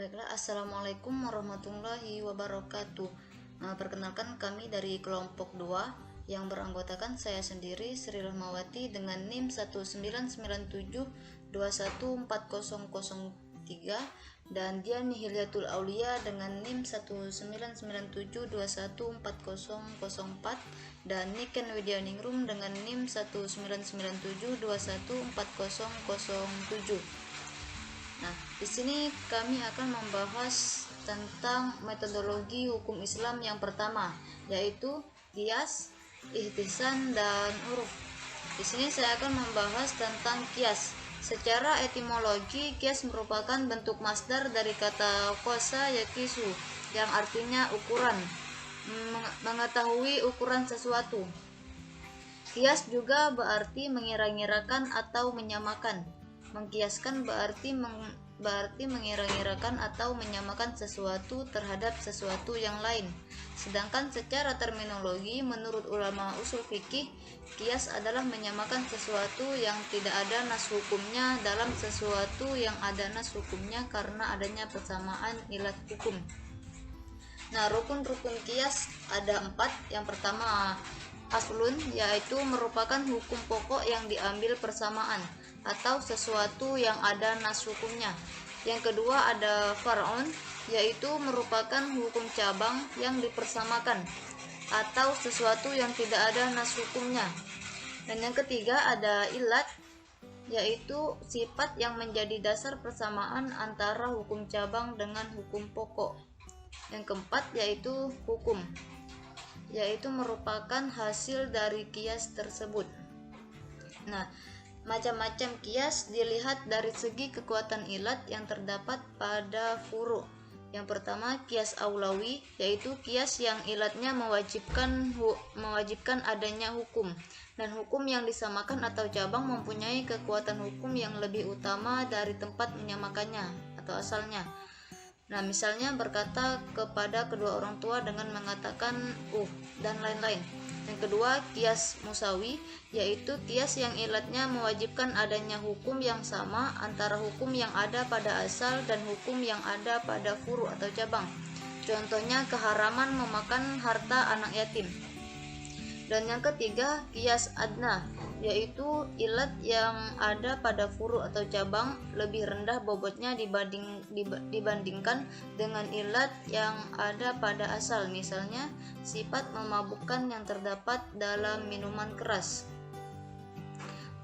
Baiklah, Assalamualaikum warahmatullahi wabarakatuh. Perkenalkan, kami dari kelompok 2 yang beranggotakan saya sendiri, Sri Rahmawati, dengan NIM 1997214003, dan Diani Hilyatul Aulia dengan NIM 1997214004, dan Niken Widyaningrum dengan NIM 1997214007. Nah, di sini kami akan membahas tentang metodologi hukum Islam yang pertama, yaitu qiyas, ihtisan, dan uruf. Di sini saya akan membahas tentang qiyas. Secara etimologi, qiyas merupakan bentuk masdar dari kata qasa yaqisu, yang artinya ukuran, mengetahui ukuran sesuatu. Qiyas juga berarti mengira-ngirakan atau menyamakan. Mengkiaskan berarti mengira-ngirakan atau menyamakan sesuatu terhadap sesuatu yang lain. Sedangkan secara terminologi, menurut ulama usul fikih, qiyas adalah menyamakan sesuatu yang tidak ada nas hukumnya dalam sesuatu yang ada nas hukumnya karena adanya persamaan ilat hukum. Nah, rukun-rukun qiyas ada 4. Yang pertama, aslun, yaitu merupakan hukum pokok yang diambil persamaan atau sesuatu yang ada nas hukumnya. Yang kedua ada far'un, yaitu merupakan hukum cabang yang dipersamakan atau sesuatu yang tidak ada nas hukumnya. Dan yang ketiga ada ilat, yaitu sifat yang menjadi dasar persamaan antara hukum cabang dengan hukum pokok. Yang keempat yaitu hukum, yaitu merupakan hasil dari qiyas tersebut. Nah, macam-macam qiyas dilihat dari segi kekuatan ilat yang terdapat pada furu'. Yang pertama, qiyas aulawi, yaitu qiyas yang ilatnya mewajibkan adanya hukum, dan hukum yang disamakan atau cabang mempunyai kekuatan hukum yang lebih utama dari tempat menyamakannya atau asalnya. Nah, misalnya berkata kepada kedua orang tua dengan mengatakan dan lain-lain. Yang kedua, qiyas musawi, yaitu qiyas yang ilatnya mewajibkan adanya hukum yang sama antara hukum yang ada pada asal dan hukum yang ada pada furu' atau cabang. Contohnya keharaman memakan harta anak yatim. Dan yang ketiga, qiyas adna, yaitu ilat yang ada pada furu' atau cabang lebih rendah bobotnya dibandingkan dengan ilat yang ada pada asal, misalnya sifat memabukkan yang terdapat dalam minuman keras.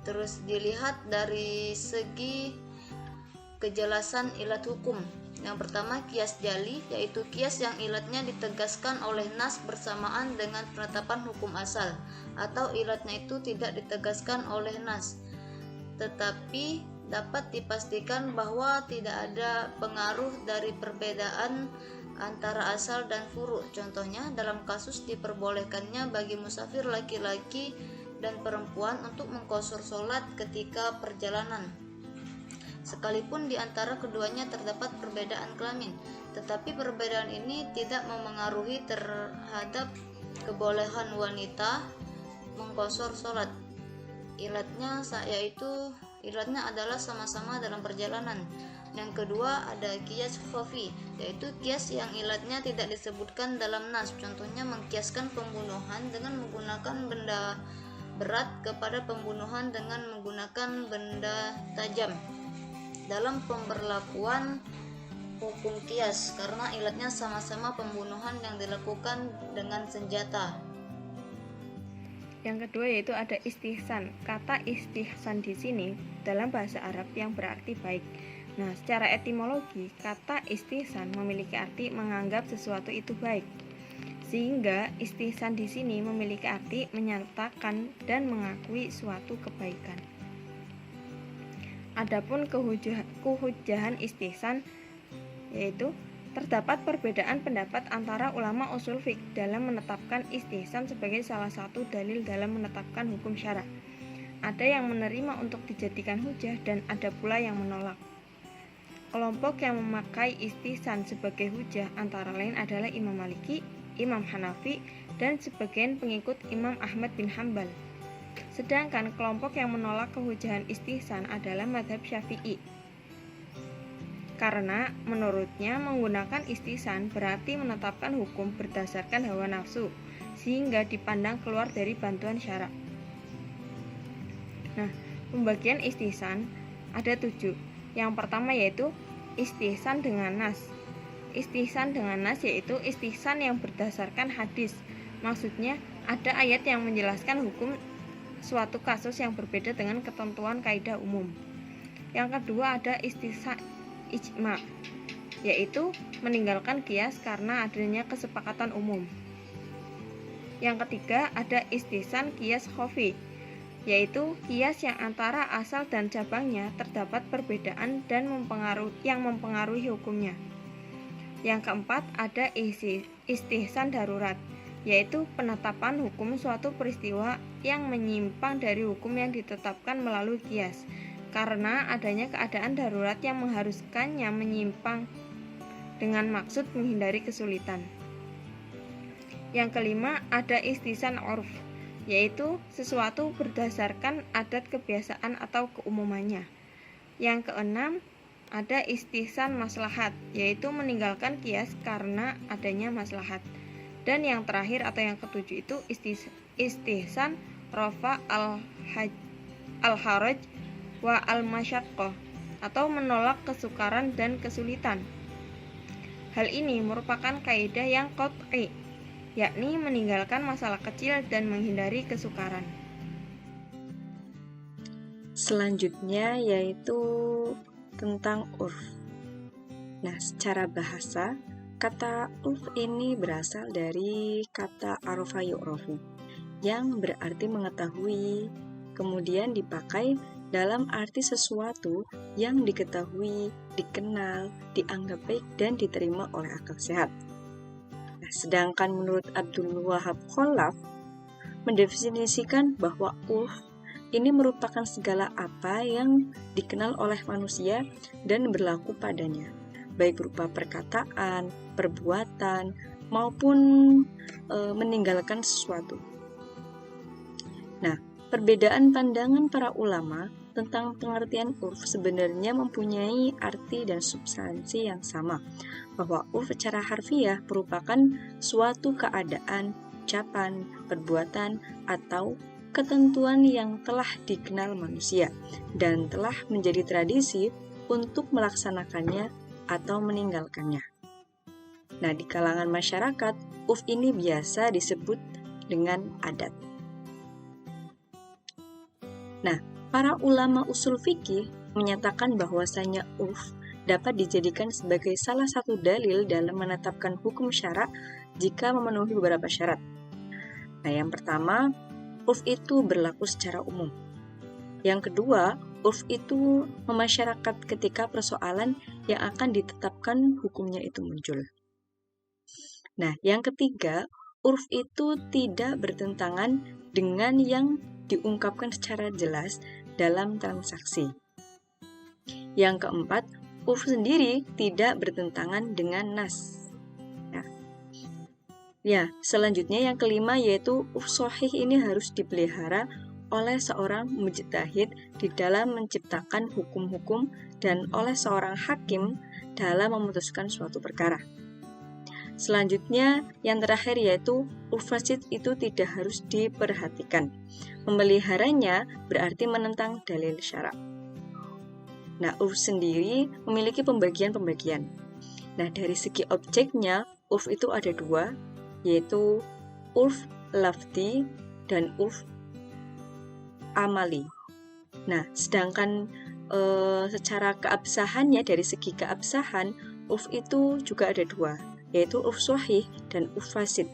Terus dilihat dari segi kejelasan ilat hukum. Yang pertama, qiyas jali, yaitu qiyas yang ilatnya ditegaskan oleh nas bersamaan dengan penetapan hukum asal, atau ilatnya itu tidak ditegaskan oleh nas, tetapi dapat dipastikan bahwa tidak ada pengaruh dari perbedaan antara asal dan furu'. Contohnya dalam kasus diperbolehkannya bagi musafir laki-laki dan perempuan untuk mengqashar sholat ketika perjalanan, sekalipun di antara keduanya terdapat perbedaan kelamin, tetapi perbedaan ini tidak memengaruhi terhadap kebolehan wanita mengqashar sholat. Ilatnya adalah sama-sama dalam perjalanan. Yang kedua ada qiyas khafi, yaitu qiyas yang ilatnya tidak disebutkan dalam nas. Contohnya mengkiaskan pembunuhan dengan menggunakan benda berat kepada pembunuhan dengan menggunakan benda tajam dalam pemberlakuan hukum qiyas, karena ilatnya sama-sama pembunuhan yang dilakukan dengan senjata. Yang kedua yaitu ada istihsan. Kata istihsan di sini dalam bahasa Arab yang berarti baik. Nah, secara etimologi, kata istihsan memiliki arti menganggap sesuatu itu baik. Sehingga istihsan di sini memiliki arti menyatakan dan mengakui suatu kebaikan. Adapun kehujahan istihsan, yaitu terdapat perbedaan pendapat antara ulama usul fiqh dalam menetapkan istihsan sebagai salah satu dalil dalam menetapkan hukum syara'. Ada yang menerima untuk dijadikan hujah dan ada pula yang menolak. Kelompok yang memakai istihsan sebagai hujah antara lain adalah Imam Maliki, Imam Hanafi, dan sebagian pengikut Imam Ahmad bin Hambal. Sedangkan kelompok yang menolak kehujahan istihsan adalah mazhab Syafi'i. karena menurutnya menggunakan istisan berarti menetapkan hukum berdasarkan hawa nafsu sehingga dipandang keluar dari bantuan syara. Nah, pembagian istisan ada 7. Yang pertama yaitu istisan dengan nas. Istisan dengan nas yaitu istisan yang berdasarkan hadis. Maksudnya ada ayat yang menjelaskan hukum suatu kasus yang berbeda dengan ketentuan kaidah umum. Yang kedua ada istisan ijma, yaitu meninggalkan kias karena adanya kesepakatan umum. Yang ketiga ada istisan kias khofi, yaitu kias yang antara asal dan cabangnya terdapat perbedaan dan mempengaruhi hukumnya. Yang keempat ada istihsan darurat, yaitu penetapan hukum suatu peristiwa yang menyimpang dari hukum yang ditetapkan melalui kias karena adanya keadaan darurat yang mengharuskannya menyimpang dengan maksud menghindari kesulitan. Yang kelima ada istisan urf, yaitu sesuatu berdasarkan adat kebiasaan atau keumumannya. Yang keenam ada istisan maslahat, yaitu meninggalkan kias karena adanya maslahat. Dan yang terakhir atau yang ketujuh itu istihsan rafa al-haraj wa al-masyaqqah, atau menolak kesukaran dan kesulitan. Hal ini merupakan kaidah yang qat'i, yakni meninggalkan masalah kecil dan menghindari kesukaran. Selanjutnya yaitu tentang urf. Nah, secara bahasa, kata urf ini berasal dari kata arafa yu'rafu, yang berarti mengetahui, kemudian dipakai dalam arti sesuatu yang diketahui, dikenal, dianggap baik, dan diterima oleh akal sehat. Nah, sedangkan menurut Abdul Wahab Khalaf mendefinisikan bahwa urf ini merupakan segala apa yang dikenal oleh manusia dan berlaku padanya, baik berupa perkataan, perbuatan, maupun meninggalkan sesuatu. Nah, perbedaan pandangan para ulama tentang pengertian urf sebenarnya mempunyai arti dan substansi yang sama, bahwa urf secara harfiah merupakan suatu keadaan, ucapan, perbuatan, atau ketentuan yang telah dikenal manusia dan telah menjadi tradisi untuk melaksanakannya atau meninggalkannya. Nah, di kalangan masyarakat, urf ini biasa disebut dengan adat. Nah, para ulama usul fikih menyatakan bahwasanya urf dapat dijadikan sebagai salah satu dalil dalam menetapkan hukum syara jika memenuhi beberapa syarat. Nah, yang pertama, urf itu berlaku secara umum. Yang kedua, urf itu memasyarakat ketika persoalan yang akan ditetapkan hukumnya itu muncul. Nah, yang ketiga, urf itu tidak bertentangan dengan yang diungkapkan secara jelas dalam transaksi. Yang keempat, urf sendiri tidak bertentangan dengan nas. Selanjutnya yang kelima yaitu urf shahih ini harus dipelihara oleh seorang mujtahid di dalam menciptakan hukum-hukum dan oleh seorang hakim dalam memutuskan suatu perkara. Selanjutnya yang terakhir yaitu urf fasid itu tidak harus diperhatikan. Memeliharanya berarti menentang dalil syara. Nah, urf sendiri memiliki pembagian-pembagian. Nah, dari segi objeknya, urf itu ada dua, yaitu urf lafzi dan urf amali. Nah, sedangkan secara keabsahannya, dari segi keabsahan, urf itu juga ada dua, yaitu urf shahih dan urf fasid.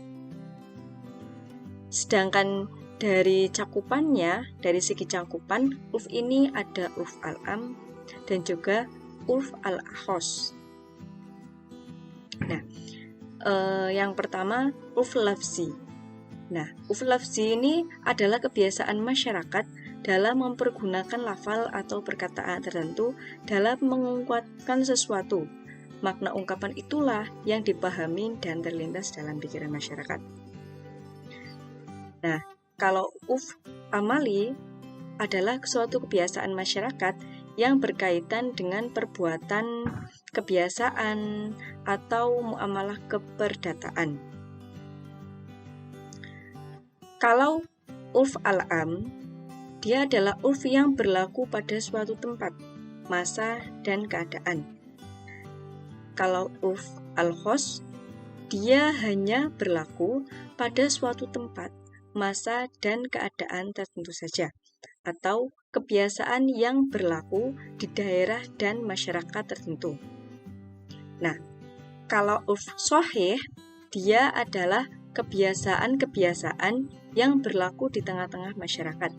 Sedangkan dari cakupannya, dari segi cakupan, urf ini ada urf al-am dan juga urf al-akhos. Nah, yang pertama, urf lafzi. Nah, urf lafzi ini adalah kebiasaan masyarakat dalam mempergunakan lafal atau perkataan tertentu dalam mengungkapkan sesuatu. Makna ungkapan itulah yang dipahami dan terlintas dalam pikiran masyarakat. Nah, kalau urf amali adalah suatu kebiasaan masyarakat yang berkaitan dengan perbuatan, kebiasaan, atau muamalah keperdataan. Kalau urf al-am, dia adalah urf yang berlaku pada suatu tempat, masa, dan keadaan. Kalau urf al-khos, dia hanya berlaku pada suatu tempat, masa, dan keadaan tertentu saja, atau kebiasaan yang berlaku di daerah dan masyarakat tertentu. Nah, kalau urf shahih, dia adalah kebiasaan-kebiasaan yang berlaku di tengah-tengah masyarakat,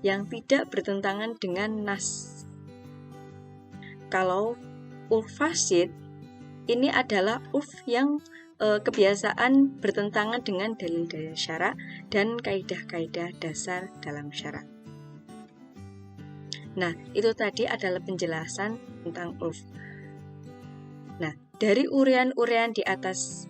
yang tidak bertentangan dengan nas. Kalau urf fasid, ini adalah urf yang kebiasaan bertentangan dengan dalil-dalil syara dan kaidah-kaidah dasar dalam syara. Nah, itu tadi adalah penjelasan tentang urf. Nah, dari uraian-uraian di atas,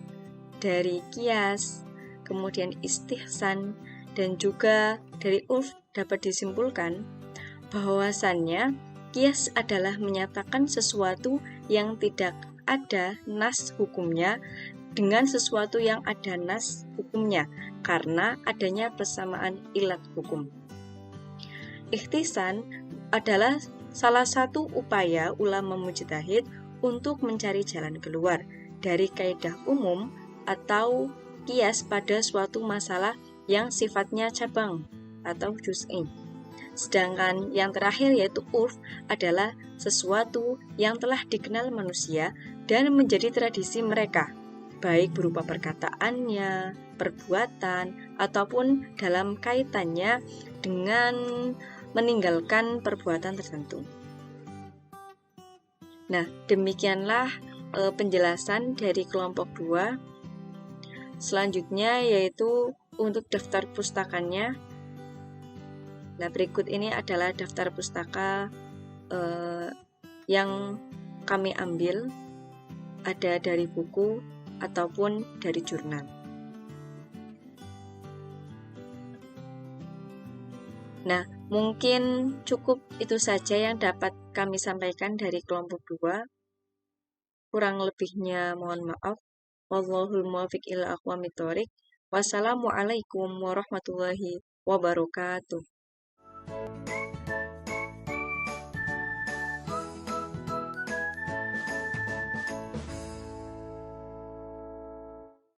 dari qiyas, kemudian istihsan, dan juga dari urf dapat disimpulkan bahwasannya qiyas adalah menyatakan sesuatu yang tidak ada nas hukumnya dengan sesuatu yang ada nas hukumnya karena adanya persamaan ilat hukum. Ikhtisan adalah salah satu upaya ulama mujtahid untuk mencari jalan keluar dari kaidah umum atau qiyas pada suatu masalah yang sifatnya cabang atau juz'i. Sedangkan yang terakhir yaitu urf adalah sesuatu yang telah dikenal manusia dan menjadi tradisi mereka, baik berupa perkataannya, perbuatan, ataupun dalam kaitannya dengan meninggalkan perbuatan tertentu. Nah, demikianlah penjelasan dari kelompok 2. Selanjutnya yaitu untuk daftar pustakanya. Nah, berikut ini adalah daftar pustaka yang kami ambil, ada dari buku ataupun dari jurnal. Nah, mungkin cukup itu saja yang dapat kami sampaikan dari kelompok 2. Kurang lebihnya mohon maaf. Wallahul muwaffiq ila aqwamit thoriq. Wassalamualaikum warahmatullahi wabarakatuh.